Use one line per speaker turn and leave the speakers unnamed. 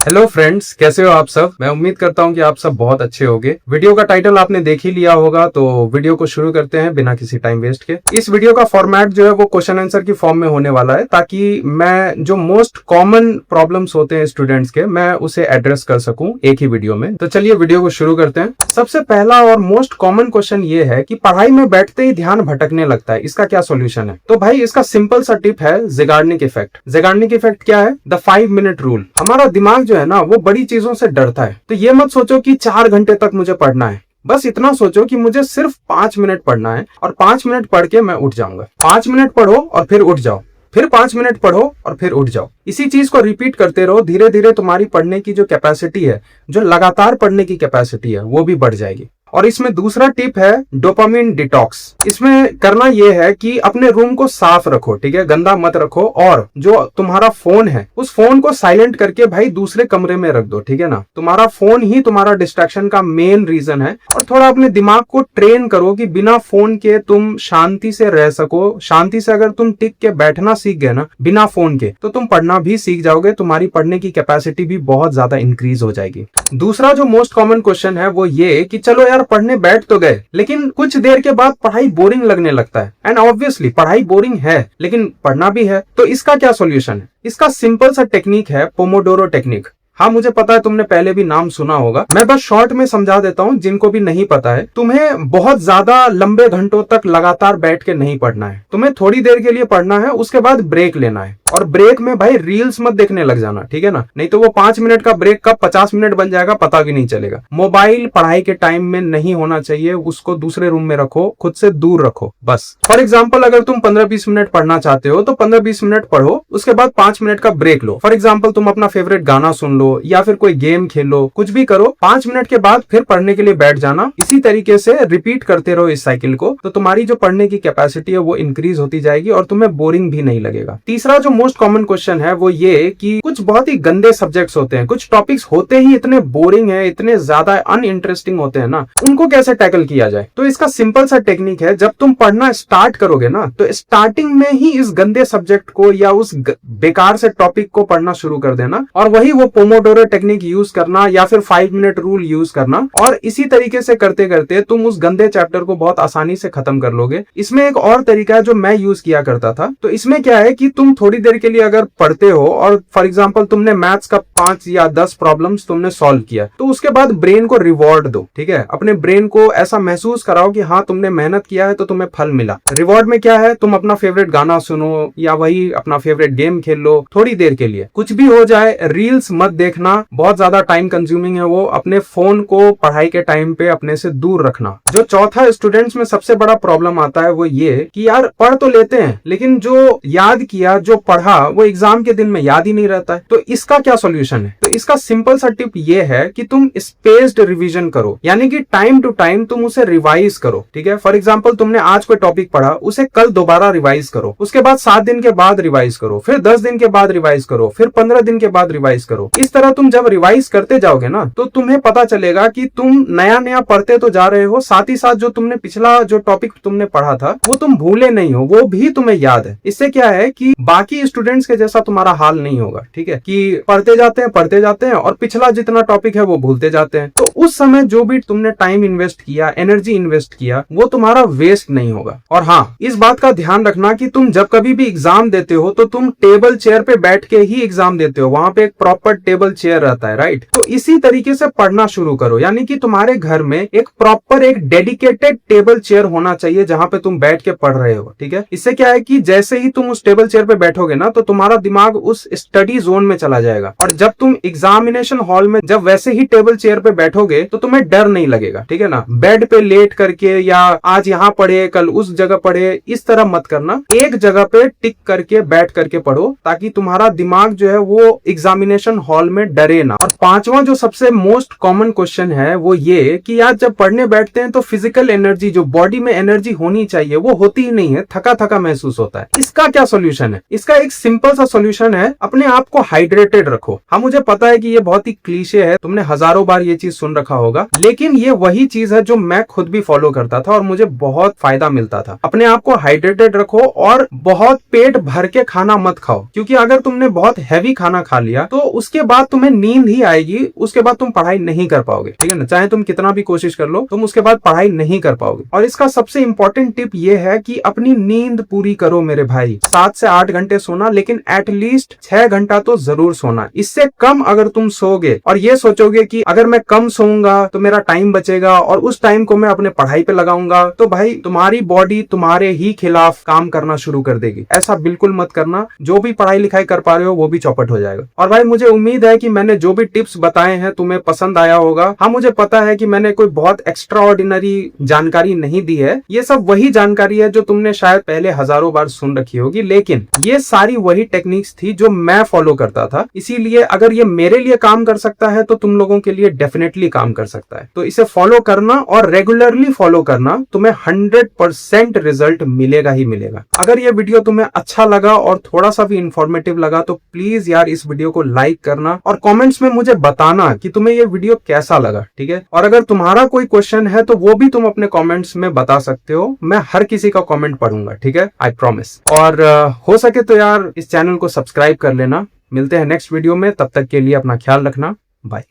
Hello friends, कैसे हो आप सब। मैं उम्मीद करता हूं कि आप सब बहुत अच्छे होंगे। वीडियो का टाइटल आपने देख ही लिया होगा, तो वीडियो को शुरू करते हैं बिना किसी टाइम वेस्ट के। इस वीडियो का फॉर्मेट जो है वो क्वेश्चन आंसर की फॉर्म में होने वाला है, ताकि मैं जो मोस्ट कॉमन प्रॉब्लम्स होते हैं स्टूडेंट्स के, मैं उसे एड्रेस कर सकूं एक ही वीडियो में। तो चलिए वीडियो को शुरू करते हैं। सबसे पहला और मोस्ट कॉमन क्वेश्चन ये है कि पढ़ाई में बैठते ही ध्यान भटकने लगता है, इसका क्या सोल्यूशन है। तो भाई इसका सिंपल सा टिप है ज़ेगार्निक इफेक्ट। ज़ेगार्निक इफेक्ट क्या है? The 5 minute rule. हमारा दिमाग जो है ना वो बड़ी चीजों से डरता है। तो ये मत सोचो कि 4 घंटे तक मुझे पढ़ना है, बस इतना सोचो कि मुझे सिर्फ 5 मिनट पढ़ना है और 5 मिनट पढ़ के मैं उठ जाऊंगा। 5 मिनट पढ़ो और फिर उठ जाओ, फिर 5 मिनट पढ़ो और फिर उठ जाओ। इसी चीज को रिपीट करते रहो। धीरे धीरे तुम्हारी पढ़ने की जो कैपेसिटी है, जो लगातार पढ़ने की कैपेसिटी है, वो भी बढ़ जाएगी। और इसमें दूसरा टिप है डोपामिन डिटॉक्स। इसमें करना यह है कि अपने रूम को साफ रखो, ठीक है, गंदा मत रखो। और जो तुम्हारा फोन है उस फोन को साइलेंट करके भाई दूसरे कमरे में रख दो, ठीक है ना। तुम्हारा फोन ही तुम्हारा डिस्ट्रैक्शन का मेन रीजन है। और थोड़ा अपने दिमाग को ट्रेन करो कि बिना फोन के तुम शांति से रह सको। शांति से अगर तुम टिक के बैठना सीख गए ना बिना फोन के, तो तुम पढ़ना भी सीख जाओगे। तुम्हारी पढ़ने की कैपेसिटी भी बहुत ज्यादा इंक्रीज हो जाएगी। दूसरा जो मोस्ट कॉमन क्वेश्चन है वो ये कि चलो यार पढ़ने बैठ तो गए, लेकिन कुछ देर के बाद पढ़ाई बोरिंग लगने लगता है। एंड ऑब्वियसली पढ़ाई बोरिंग है, लेकिन पढ़ना भी है। तो इसका क्या सॉल्यूशन है? इसका सिंपल सा टेक्निक है पोमोडोरो टेक्निक। हाँ, मुझे पता है तुमने पहले भी नाम सुना होगा। मैं बस शॉर्ट में समझा देता हूँ जिनको भी नहीं पता है। तुम्हें बहुत ज्यादा लंबे घंटों तक लगातार बैठ के नहीं पढ़ना है। तुम्हें थोड़ी देर के लिए पढ़ना है, उसके बाद ब्रेक लेना है। और ब्रेक में भाई रील्स मत देखने लग जाना, ठीक है ना। नहीं तो वो 5 मिनट का ब्रेक कब 50 मिनट बन जाएगा पता भी नहीं चलेगा। मोबाइल पढ़ाई के टाइम में नहीं होना चाहिए, उसको दूसरे रूम में रखो, खुद से दूर रखो बस। फॉर एग्जाम्पल अगर तुम 15-20 मिनट पढ़ना चाहते हो तो 15-20 मिनट पढ़ो, उसके बाद 5 मिनट का ब्रेक लो। फॉर एग्जाम्पल तुम अपना फेवरेट गाना सुन लो या फिर कोई गेम खेलो, कुछ भी करो। 5 मिनट के बाद फिर पढ़ने के लिए बैठ जाना। इसी तरीके से रिपीट करते रहो इस साइकिल को, तो तुम्हारी जो पढ़ने की कैपेसिटी है वो इंक्रीज होती जाएगी और तुम्हें बोरिंग भी नहीं लगेगा। तीसरा जो मोस्ट कॉमन क्वेश्चन है वो ये कि कुछ बहुत ही गंदे सब्जेक्ट्स होते हैं, कुछ टॉपिक्स होते ही इतने बोरिंग है, इतने ज्यादा अनइंटरेस्टिंग होते हैं ना, उनको कैसे टैकल किया जाए। तो इसका सिंपल सा टेक्निक है, जब तुम पढ़ना स्टार्ट करोगे ना तो स्टार्टिंग में ही इस गंदे सब्जेक्ट को या उस बेकार से टॉपिक को पढ़ना शुरू कर देना, और वही वो पोमोडोरो टेक्निक यूज करना या फिर 5 मिनट रूल यूज करना। और इसी तरीके से करते करते तुम उस गंदे चैप्टर को बहुत आसानी से खत्म कर लोगे। इसमें एक और तरीका है जो मैं यूज किया करता था। तो इसमें क्या है कि तुम थोड़ी देर के लिए अगर पढ़ते हो और फॉर एग्जांपल तुमने मैथ्स का 5 या 10 प्रॉब्लम्स तुमने सॉल्व किया, तो उसके बाद ब्रेन को रिवॉर्ड दो, ठीक है। अपने ब्रेन को ऐसा महसूस कराओ कि हाँ तुमने मेहनत किया है तो तुम्हें फल मिला। रिवॉर्ड में क्या है, तुम अपना फेवरेट गाना सुनो या वही अपना फेवरेट गेम खेल लो थोड़ी देर के लिए। कुछ भी हो जाए, रील्स मत देखना, बहुत ज्यादा टाइम कंज्यूमिंग है वो। अपने फोन को पढ़ाई के टाइम पे अपने से दूर रखना। जो चौथा स्टूडेंट्स में सबसे बड़ा प्रॉब्लम आता है वो ये कि यार पढ़ तो लेते हैं, लेकिन जो याद किया, जो पढ़ा, वो एग्जाम के दिन में याद ही नहीं रहता है। तो इसका क्या सॉल्यूशन है? तो इसका सिंपल सा टिप ये है कि तुम स्पेस्ड रिवीजन करो, यानी कि टाइम टू टाइम तुम उसे रिवाइज करो, ठीक है। फॉर एग्जांपल तुमने आज कोई टॉपिक पढ़ा, उसे कल दोबारा रिवाइज करो, उसके बाद 7 दिन के बाद रिवाइज करो, फिर 10 दिन के बाद रिवाइज करो, फिर 15 दिन के बाद रिवाइज करो। इस तरह तुम जब रिवाइज करते जाओगे ना तो तुम्हें पता चलेगा कि तुम नया नया पढ़ते तो जा रहे हो, साथ ही साथ जो तुमने पिछला जो टॉपिक तुमने पढ़ा था वो तुम भूले नहीं हो, वो भी तुम्हें याद है। इससे क्या है कि बाकी स्टूडेंट्स के जैसा तुम्हारा हाल नहीं होगा, ठीक है, कि पढ़ते जाते हैं और पिछला जितना टॉपिक है वो भूलते जाते हैं। तो उस समय जो भी तुमने टाइम इन्वेस्ट किया, एनर्जी इन्वेस्ट किया, वो तुम्हारा वेस्ट नहीं होगा। और हाँ, इस बात का ध्यान रखना कि तुम जब कभी भी एग्जाम देते हो तो तुम टेबल चेयर पे बैठ के ही एग्जाम देते हो। वहां पे एक प्रॉपर टेबल चेयर रहता है, राइट। तो इसी तरीके से पढ़ना शुरू करो, यानी कि तुम्हारे घर में एक प्रॉपर एक डेडिकेटेड टेबल चेयर होना चाहिए जहां पे तुम बैठ के पढ़ रहे हो, ठीक है। इससे क्या है कि जैसे ही तुम उस टेबल चेयर पे बैठोगे ना तो तुम्हारा दिमाग उस स्टडी जोन में चला जाएगा। और जब तुम एग्जामिनेशन हॉल में जब वैसे ही टेबल चेयर पे बैठोगे तो तुम्हें डर नहीं लगेगा, ठीक है ना। बेड पे लेट करके या आज यहाँ पढ़े कल उस जगह पढ़े, इस तरह मत करना। एक जगह पे टिक करके बैठ करके पढ़ो, ताकि तुम्हारा दिमाग जो है वो एग्जामिनेशन हॉल में डरे ना। और पांचवा जो सबसे मोस्ट कॉमन क्वेश्चन है वो ये कि यार जब पढ़ने बैठते हैं तो फिजिकल एनर्जी, जो बॉडी में एनर्जी होनी चाहिए, वो होती ही नहीं है, थका थका महसूस होता है। इसका क्या सोल्यूशन है? इसका एक सिंपल सा सोल्यूशन है, अपने आप को हाइड्रेटेड रखो। हाँ, मुझे पता है कि ये बहुत ही क्लीशे है, तुमने हजारों बार ये चीज सुन रखा होगा, लेकिन ये वही चीज है जो मैं खुद भी फॉलो करता था और मुझे बहुत फायदा मिलता था। अपने आप को हाइड्रेटेड रखो और बहुत पेट भर के खाना मत खाओ, क्योंकि अगर तुमने बहुत हैवी खाना खा लिया तो उसके बाद तुम्हें नींद ही आएगी, उसके बाद तुम पढ़ाई नहीं कर पाओगे, ठीक है ना। चाहे तुम कितना भी कोशिश कर लो, तुम उसके बाद पढ़ाई नहीं कर पाओगे। और इसका सबसे इंपॉर्टेंट टिप ये है कि अपनी नींद पूरी करो मेरे भाई। 7 से 8 घंटे सोना, लेकिन एटलीस्ट 6 घंटा तो जरूर सोना। इससे कम अगर तुम सोओगे और ये सोचोगे कि अगर मैं कम सोऊंगा तो मेरा टाइम बचेगा और उस टाइम को मैं अपने पढ़ाई पे लगाऊंगा, तो भाई तुम्हारी बॉडी तुम्हारे ही खिलाफ काम करना शुरू कर देगी। ऐसा बिल्कुल मत करना। जो भी पढ़ाई लिखाई कर पा रहे हो वो भी चौपट हो जाएगा। और भाई मुझे उम्मीद है कि मैंने जो भी टिप्स बताए हैं तुम्हें पसंद आया होगा। हाँ, मुझे पता है कि मैंने कोई बहुत एक्स्ट्रा ऑर्डिनरी जानकारी नहीं दी है, ये सब वही जानकारी है जो तुमने शायद पहले हजारों बार सुन रखी होगी, लेकिन ये सारी वही टेक्निक्स थी जो मैं फॉलो करता था। इसीलिए अगर ये मेरे लिए काम कर सकता है तो तुम लोगों के लिए डेफिनेटली काम कर सकता है। तो इसे फॉलो करना और रेगुलरली फॉलो करना, तुम्हें 100% रिजल्ट मिलेगा ही मिलेगा। अगर ये वीडियो तुम्हें अच्छा लगा और थोड़ा सा भी इंफॉर्मेटिव लगा तो प्लीज यार इस वीडियो को लाइक करना और कमेंट्स में मुझे बताना कि तुम्हें ये वीडियो कैसा लगा, ठीक है। और अगर तुम्हारा कोई क्वेश्चन है तो वो भी तुम अपने कमेंट्स में बता सकते हो, मैं हर किसी का कमेंट पढ़ूंगा, ठीक है, आई प्रॉमिस। और हो सके तो यार इस चैनल को सब्सक्राइब कर लेना। मिलते हैं नेक्स्ट वीडियो में, तब तक के लिए अपना ख्याल रखना, बाय।